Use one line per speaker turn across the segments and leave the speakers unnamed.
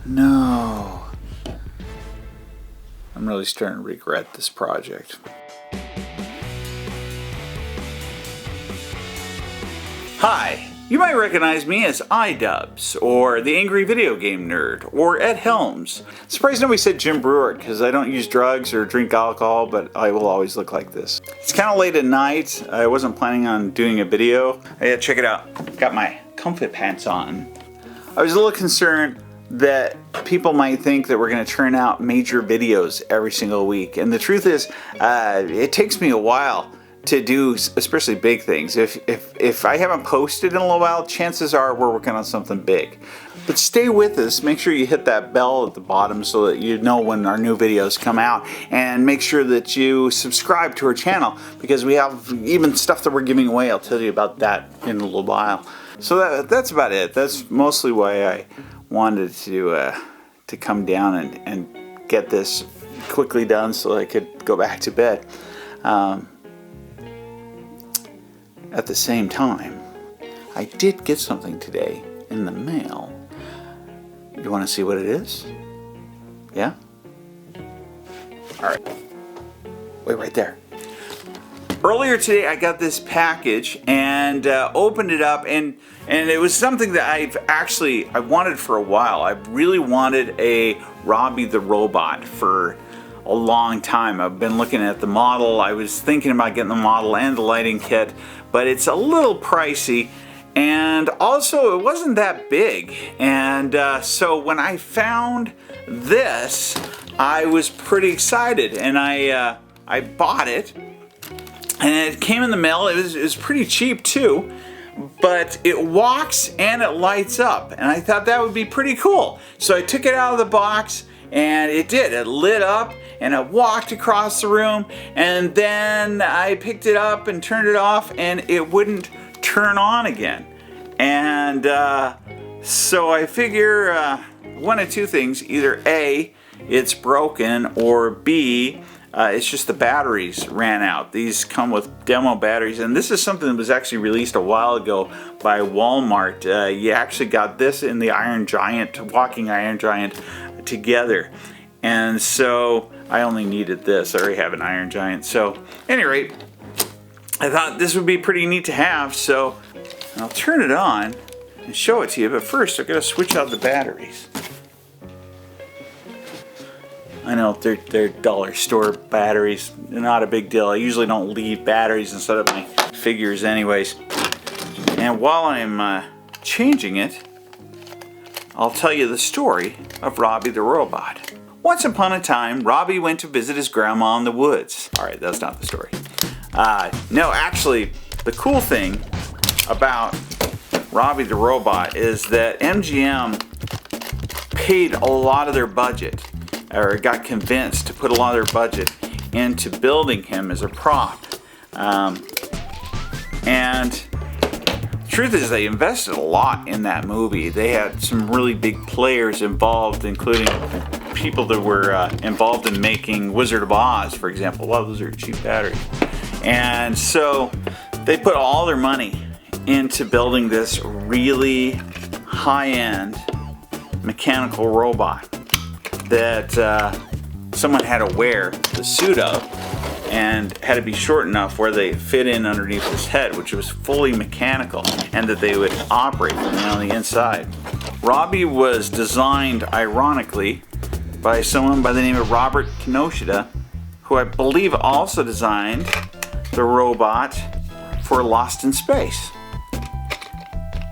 No. I'm really starting to regret this project. Hi, you might recognize me as iDubbbz, or the Angry Video Game Nerd, or Ed Helms. Surprised nobody said Jim Brewer, because I don't use drugs or drink alcohol, but I will always look like this. It's kind of late at night. I wasn't planning on doing a video. Yeah, check it out. Got my comfy pants on. I was a little concerned that people might think that we're going to turn out major videos every single week. And the truth is, it takes me a while to do, especially big things. If I haven't posted in a little while, chances are we're working on something big. But stay with us. Make sure you hit that bell at the bottom so that you know when our new videos come out. And make sure that you subscribe to our channel, because we have even stuff that we're giving away. I'll tell you about that in a little while. So that's about it. That's mostly why I wanted to come down and get this quickly done so I could go back to bed. At the same time, I did get something today in the mail. You want to see what it is? Yeah? Alright. Wait right there. Earlier today I got this package and opened it up, and it was something that I wanted for a while. I really wanted a Robby the Robot for a long time. I've been looking at the model. I was thinking about getting the model and the lighting kit, but it's a little pricey, and also it wasn't that big. And so when I found this, I was pretty excited, and I bought it. And it came in the mail. It was pretty cheap too, but it walks and it lights up, and I thought that would be pretty cool. So I took it out of the box, and it did. It lit up and it walked across the room, and then I picked it up and turned it off, and it wouldn't turn on again. And so I figure one of two things: either A, it's broken, or B, it's just the batteries ran out. These come with demo batteries, and this is something that was actually released a while ago by Walmart. You actually got this in the Iron Giant, Walking Iron Giant, together. And so I only needed this. I already have an Iron Giant. So at any rate, I thought this would be pretty neat to have. So I'll turn it on and show it to you. But first, I've got to switch out the batteries. I know they're dollar store batteries. They're not a big deal. I usually don't leave batteries inside of my figures anyways. And while I'm changing it, I'll tell you the story of Robby the Robot. Once upon a time, Robby went to visit his grandma in the woods. Alright, that's not the story. No, actually, the cool thing about Robby the Robot is that MGM paid a lot of their budget, or got convinced to put a lot of their budget into building him as a prop. And the truth is, they invested a lot in that movie. They had some really big players involved, including people that were involved in making Wizard of Oz, for example. Well, those are cheap batteries. And so they put all their money into building this really high-end mechanical robot that someone had to wear the suit of, and had to be short enough where they fit in underneath his head, which was fully mechanical, and that they would operate from on the inside. Robby was designed, ironically, by someone by the name of Robert Kinoshita, who I believe also designed the robot for Lost in Space.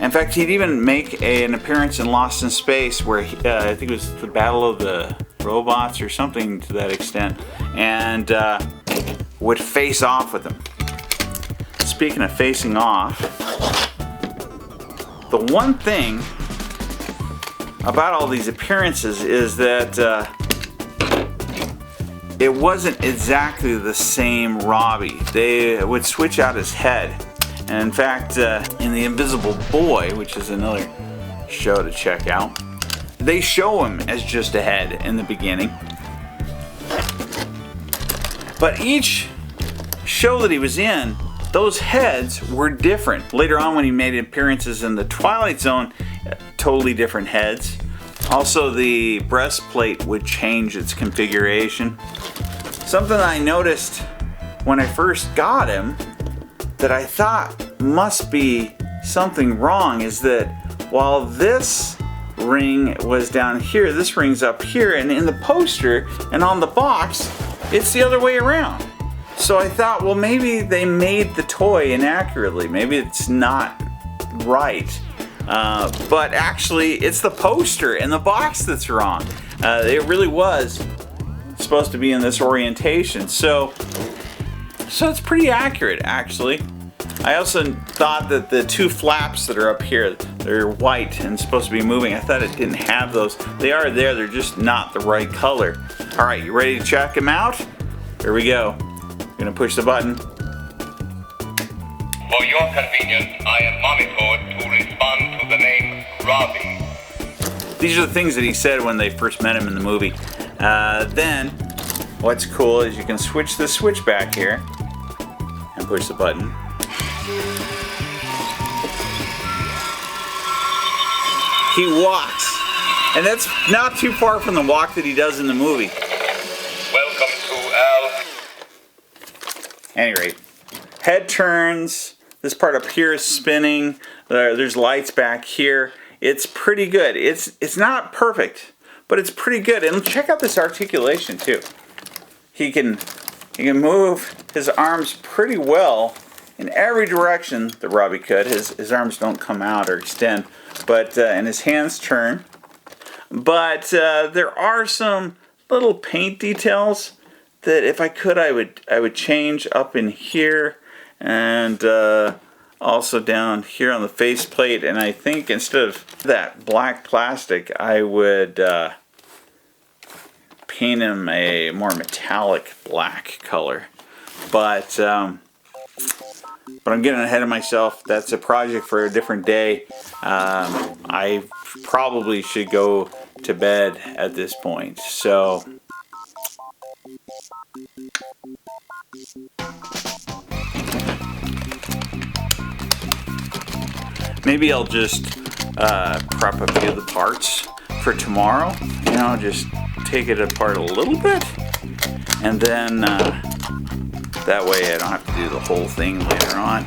In fact, he'd even make an appearance in Lost in Space where I think it was the Battle of the Robots or something to that extent, and would face off with him. Speaking of facing off, the one thing about all these appearances is that it wasn't exactly the same Robby. They would switch out his head. And in fact, in The Invisible Boy, which is another show to check out, they show him as just a head in the beginning. But each show that he was in, those heads were different. Later on, when he made appearances in The Twilight Zone, totally different heads. Also, the breastplate would change its configuration. Something I noticed when I first got him that I thought must be something wrong is that while this ring was down here, this ring's up here, and in the poster and on the box, it's the other way around. So I thought, well, maybe they made the toy inaccurately. Maybe it's not right. But actually, it's the poster and the box that's wrong. It really was supposed to be in this orientation. So it's pretty accurate, actually. I also thought that the two flaps that are up here, they're white and supposed to be moving. I thought it didn't have those. They are there, they're just not the right color. All right, you ready to check them out? Here we go. I'm gonna push the button.
For your convenience, I am monitored to respond to the name Robby.
These are the things that he said when they first met him in the movie. Then, what's cool is you can switch the switch back here and push the button. He walks, and that's not too far from the walk that he does in the movie.
Welcome to Al.
At any rate, head turns. This part up here is spinning. There's lights back here. It's pretty good. It's not perfect, but it's pretty good. And check out this articulation too. He can move his arms pretty well in every direction that Robby could. His arms don't come out or extend, but and his hands turn. But there are some little paint details that if I could, I would change up in here and also down here on the faceplate. And I think instead of that black plastic, I would paint him a more metallic black color. But I'm getting ahead of myself. That's a project for a different day. I probably should go to bed at this point. So maybe I'll just prep a few of the parts for tomorrow. You know, just take it apart a little bit, and then that way I don't have to do the whole thing later on.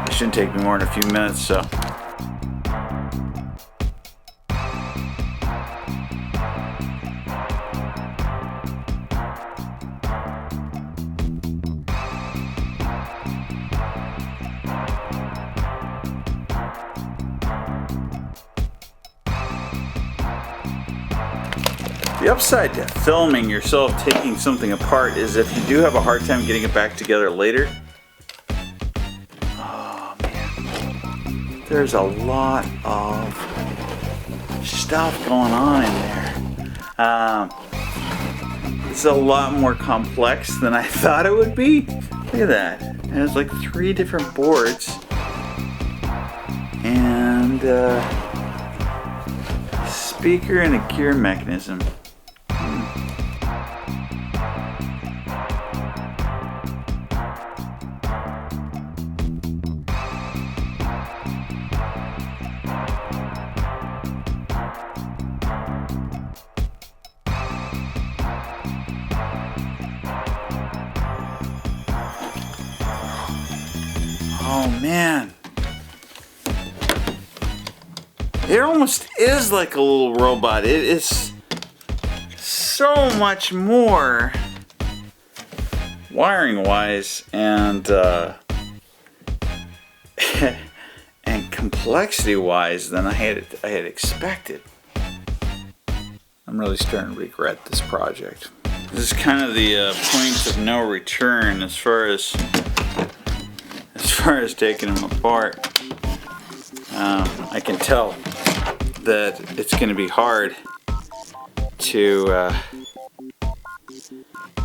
It shouldn't take me more than a few minutes, so. The upside to filming yourself taking something apart is if you do have a hard time getting it back together later. Oh man, there's a lot of stuff going on in there. It's a lot more complex than I thought it would be. Look at that. It has like 3 different boards and speaker and a gear mechanism. Oh man, it almost is like a little robot. It is so much more wiring wise and and complexity wise than I had expected. I'm really starting to regret this project. This is kind of the point of no return as far as taking them apart. I can tell that it's going to be hard to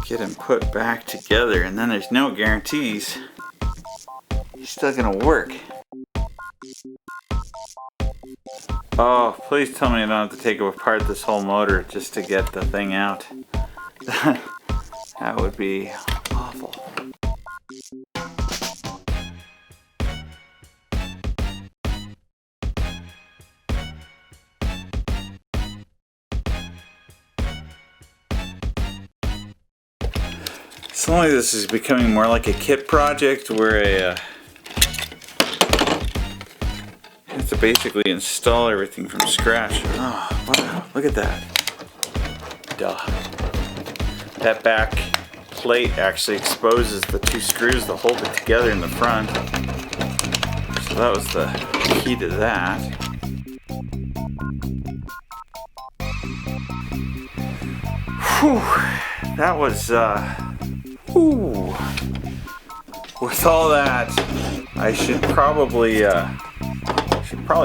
get them put back together, and then there's no guarantees it's still going to work. Oh, please tell me I don't have to take apart this whole motor just to get the thing out. That would be awful. Slowly this is becoming more like a kit project where I have to basically install everything from scratch. Oh, wow, look at that. Duh. That back plate actually exposes the two screws that hold it together in the front. So that was the key to that. Whew. That was, whew. With all that, I should probably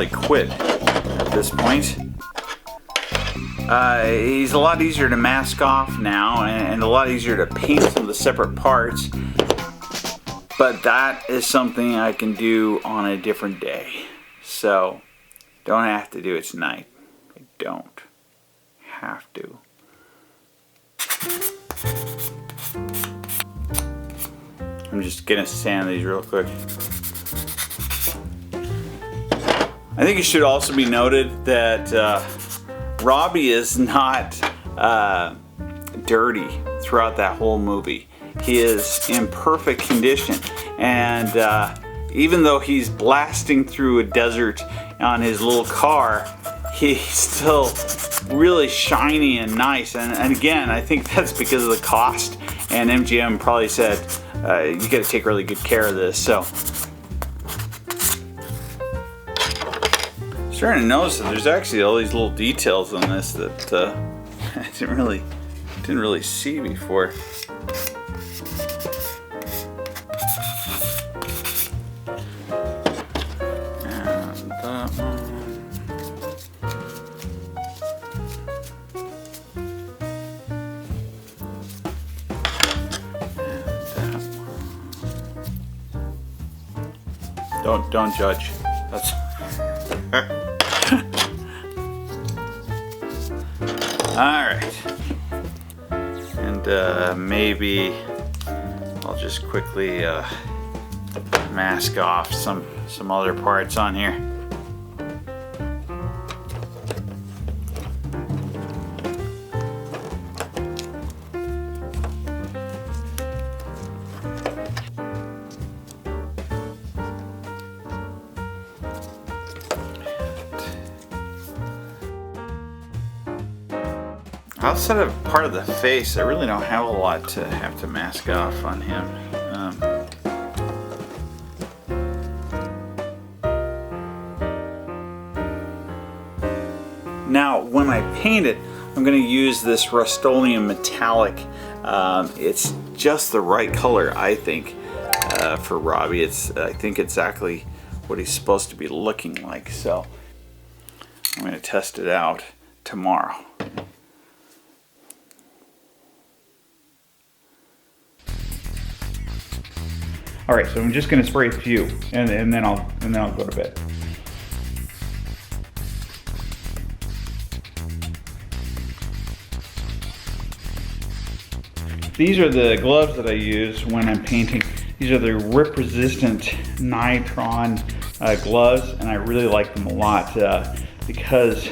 quit at this point. He's a lot easier to mask off now, and a lot easier to paint some of the separate parts. But that is something I can do on a different day. So, don't have to do it tonight. I don't have to. I'm just gonna sand these real quick. I think it should also be noted that Robby is not dirty throughout that whole movie. He is in perfect condition, and even though he's blasting through a desert on his little car, he's still really shiny and nice. And again, I think that's because of the cost, and MGM probably said you got to take really good care of this. So starting to notice that there's actually all these little details on this that I didn't really see before. And that one. And that one. Don't judge. That's Alright, and maybe I'll just quickly mask off some other parts on here. Outside of part of the face, I really don't have a lot to have to mask off on him. Now, when I paint it, I'm going to use this Rust-Oleum metallic. It's just the right color, I think, for Robby. It's, I think, exactly what he's supposed to be looking like. So I'm going to test it out tomorrow. All right, so I'm just going to spray a few, and then I'll go to bed. These are the gloves that I use when I'm painting. These are the rip-resistant nitron gloves, and I really like them a lot because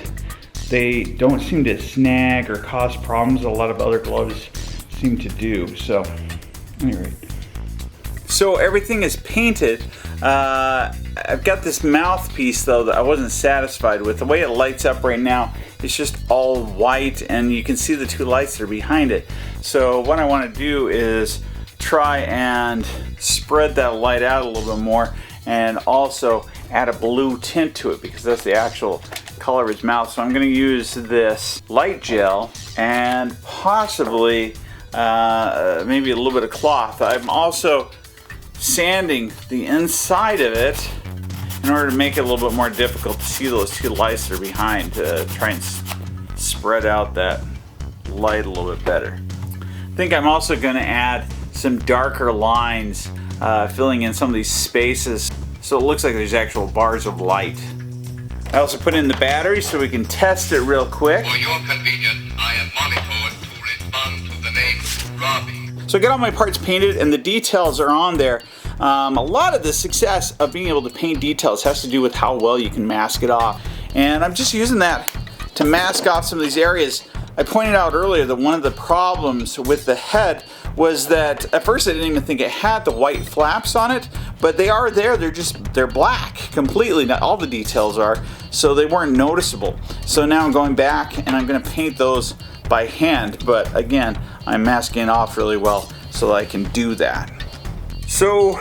they don't seem to snag or cause problems a lot of other gloves seem to do. So, anyway. So everything is painted. I've got this mouthpiece though that I wasn't satisfied with. The way it lights up right now, it's just all white, and you can see the two lights that are behind it. So what I want to do is try and spread that light out a little bit more, and also add a blue tint to it because that's the actual color of his mouth. So I'm going to use this light gel and possibly maybe a little bit of cloth. I'm also sanding the inside of it in order to make it a little bit more difficult to see those two lights that are behind, to try and spread out that light a little bit better. I think I'm also going to add some darker lines, filling in some of these spaces so it looks like there's actual bars of light. I also put in the battery so we can test it real quick.
For your convenience, I have monitored to respond to the name Robby.
So I got all my parts painted and the details are on there. A lot of the success of being able to paint details has to do with how well you can mask it off. And I'm just using that to mask off some of these areas. I pointed out earlier that one of the problems with the head was that at first I didn't even think it had the white flaps on it, but they are there. They're black completely. Not all the details are, so they weren't noticeable. So now I'm going back and I'm going to paint those by hand, but again, I'm masking it off really well so that I can do that. So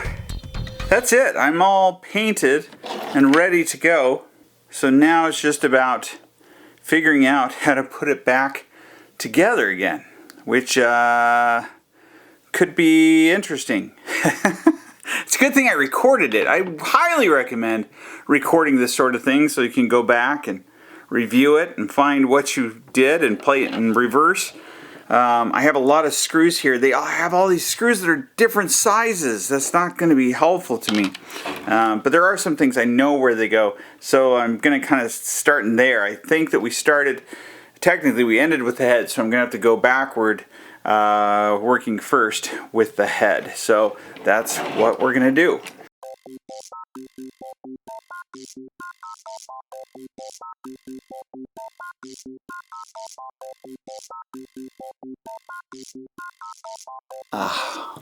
that's it. I'm all painted and ready to go. So now it's just about figuring out how to put it back together again, which could be interesting. It's a good thing I recorded it. I highly recommend recording this sort of thing so you can go back and review it and find what you did and play it in reverse. I have a lot of screws here. They all have all these screws that are different sizes. That's not going to be helpful to me. But there are some things I know where they go. So I'm going to kind of start in there. I think that technically we ended with the head. So I'm going to have to go backward, working first with the head. So that's what we're going to do.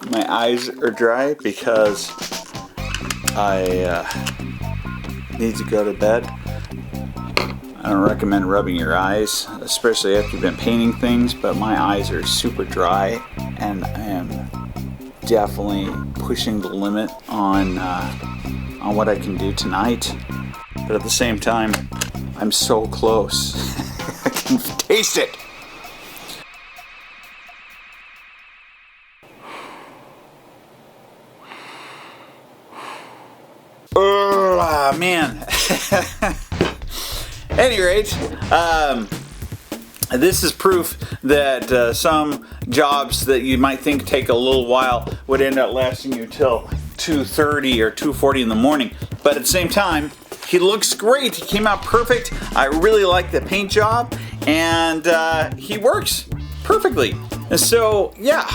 My eyes are dry because I need to go to bed. I don't recommend rubbing your eyes, especially after you've been painting things, but my eyes are super dry and I am definitely pushing the limit on what I can do tonight. But at the same time, I'm so close. I can taste it. Oh, man. At any rate, this is proof that some jobs that you might think take a little while would end up lasting you till 2:30 or 2:40 in the morning. But at the same time, he looks great. He came out perfect. I really like the paint job, and he works perfectly. And so, yeah,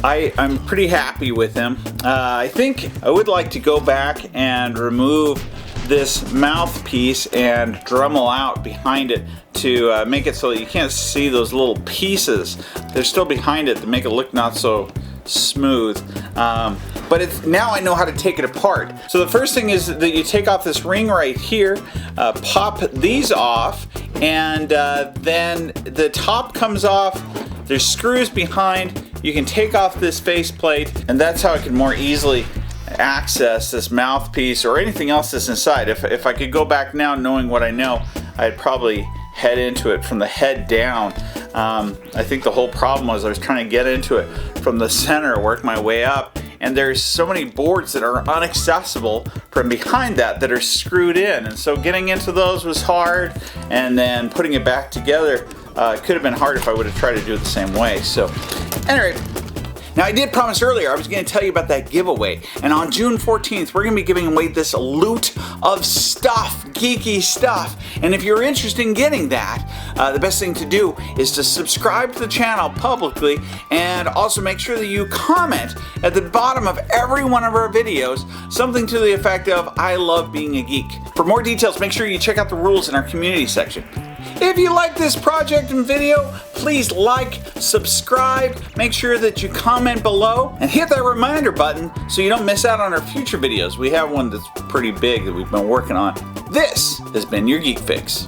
I'm pretty happy with him. I think I would like to go back and remove this mouthpiece and Dremel out behind it to make it so that you can't see those little pieces. They're still behind it to make it look not so smooth. But now I know how to take it apart. So the first thing is that you take off this ring right here, pop these off, and then the top comes off. There's screws behind. You can take off this faceplate, and that's how I can more easily access this mouthpiece or anything else that's inside. If I could go back now knowing what I know, I'd probably head into it from the head down. I think the whole problem was I was trying to get into it from the center, work my way up, and there's so many boards that are inaccessible from behind that are screwed in, and so getting into those was hard, and then putting it back together could have been hard if I would have tried to do it the same way. So anyway, now I did promise earlier I was going to tell you about that giveaway, and on June 14th we're going to be giving away this loot of stuff, geeky stuff, and if you're interested in getting that, the best thing to do is to subscribe to the channel publicly, and also make sure that you comment at the bottom of every one of our videos something to the effect of "I love being a geek." For more details, make sure you check out the rules in our community section. If you like this project and video, please like, subscribe, make sure that you comment below, and hit that reminder button so you don't miss out on our future videos. We have one that's pretty big that we've been working on. This has been your Geek Fix.